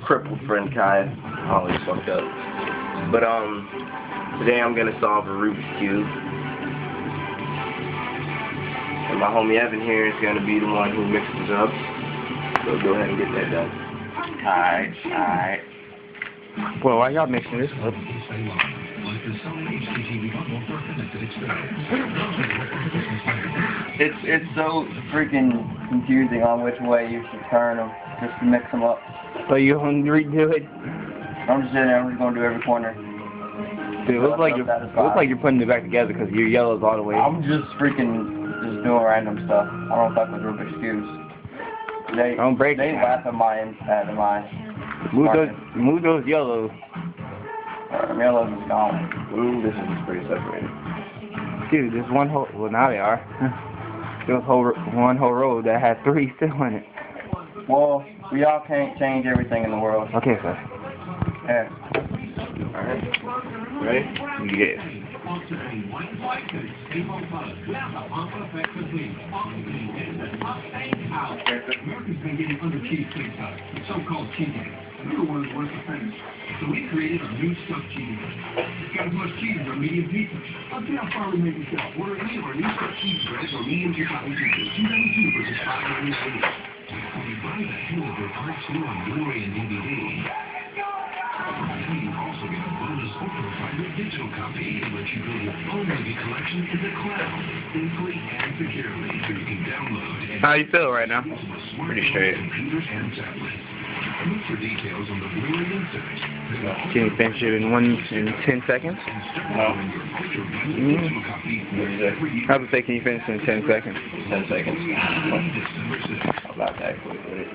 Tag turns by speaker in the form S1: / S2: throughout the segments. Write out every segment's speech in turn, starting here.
S1: crippled friend Kai. Always fucked up. But today I'm gonna solve a Rubik's Cube. And my homie Evan here is gonna be the one who mixes up. So go ahead and get that done. Alright.
S2: Well, why y'all mixing this up?
S1: It's so freaking confusing on which way you should turn them, just to mix them up.
S2: So you want to redo it?
S1: I'm just sitting there, I'm just going to do every corner.
S2: Dude, it looks like you're putting it back together because your yellow's all the way.
S1: I'm just doing random stuff. I don't fuck with Rubik's Cubes. They laugh at my
S2: Move those yellows.
S1: Yellows is gone. Ooh, this is pretty separated.
S2: Dude, there's one whole, well now they are. There's one whole row that has 3 still in it.
S1: Well, we all can't change everything in the world.
S2: Okay, sir.
S1: Yeah.
S2: Alright. Ready? Yes.
S3: America's been getting under cheesecake cuts, so-called cheesecake. We were one of the worst offenders. So we created our new stuffed cheesecake. It's got as much cheese as our medium pizza. Let's see how far we make it go. Order any of our new stuffed cheese breads or medium chocolate pizzas. $2.92 versus $5.98. When you buy the Hell of Your Part 2 on Blu-ray and DVD, you also get a bonus ultra-private digital copy in which you build your own movie collection in the cloud, safely and securely, so you can download and
S2: How you feel right now?
S1: Pretty straight.
S3: computers and tablets. Look for details on the Blu-ray insert.
S2: Can you finish it in 10 seconds?
S1: No.
S2: I would say, can you finish it in 10 seconds?
S1: 10 seconds. How about that quick with it?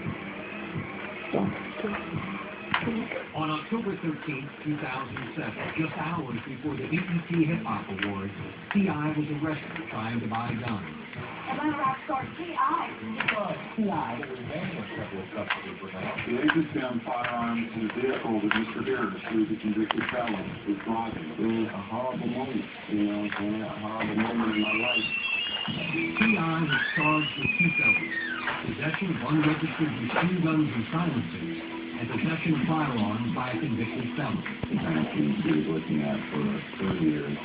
S3: On October 13th, 2007, just hours before the BET Hip Hop Awards, T.I. was arrested for trying to buy guns.
S4: Atlanta rock star T.I.
S5: The agents found firearms in the vehicle that Mr. Harris, who is a convicted felon, was driving. It was a horrible moment, you know, a horrible moment in my life.
S3: T.I. was charged with 2 felonies: possession of unregistered machine guns and silencers, and possession of firearms by a convicted felon.
S5: He was looking at for 30 years.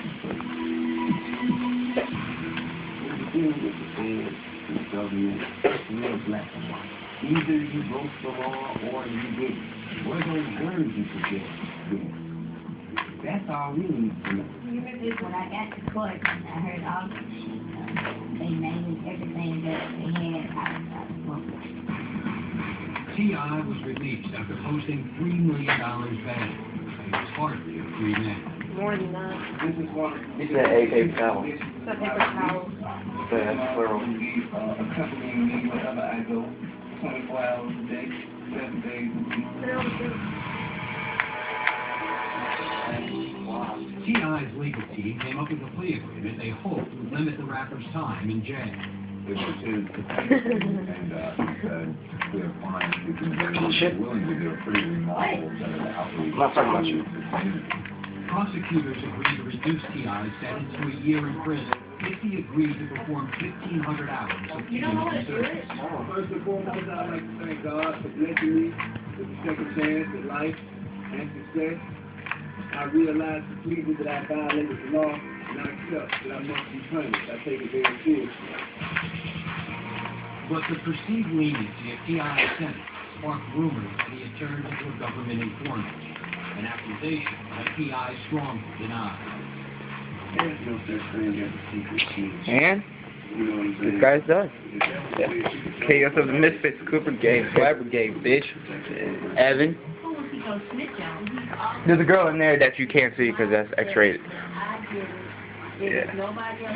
S5: With the feds, the government, real black and white. Either you broke the law or you didn't. What are those words you forget? That's all we need to know.
S4: When I got to court, I heard all the shit. They named everything that they had outside the book.
S3: T.I. was released after posting $3 million bail. He was hardly a free man.
S4: More than that.
S5: This is one.
S1: He said AK towel.
S4: So paper towels.
S1: That's plural.
S5: Accompanying me wherever I go, 24 hours a day, 7 days a week.
S3: T.I.'s legal team came up with a plea agreement they hoped would limit the rapper's time in jail.
S5: It was his decision, and we're fine. We're willing to do a pretty remarkable
S1: I'm not talking about you.
S3: Prosecutors agreed to reduce T.I.'s sentence to a year in prison if he agreed to perform 1,500 hours of community service.
S5: First and foremost, I'd like to thank God for blessing me with a second chance at life and success. I realize completely that I violated the law, and I accept that I must be punished. I take it very seriously.
S3: But the perceived leniency of T.I.'s sentence sparked rumors that he had turned into a government informant, an accusation that T.I. strongly denied.
S5: There's no such thing as a secret chief.
S2: And
S5: You know what I'm saying?
S2: this guy's done. Yeah. Chaos of the Misfits, Cooper game, Flapper game, bitch. Evan. There's a girl in there that you can't see because that's X-rated.
S4: I did it.
S1: Yeah.
S4: Nobody else.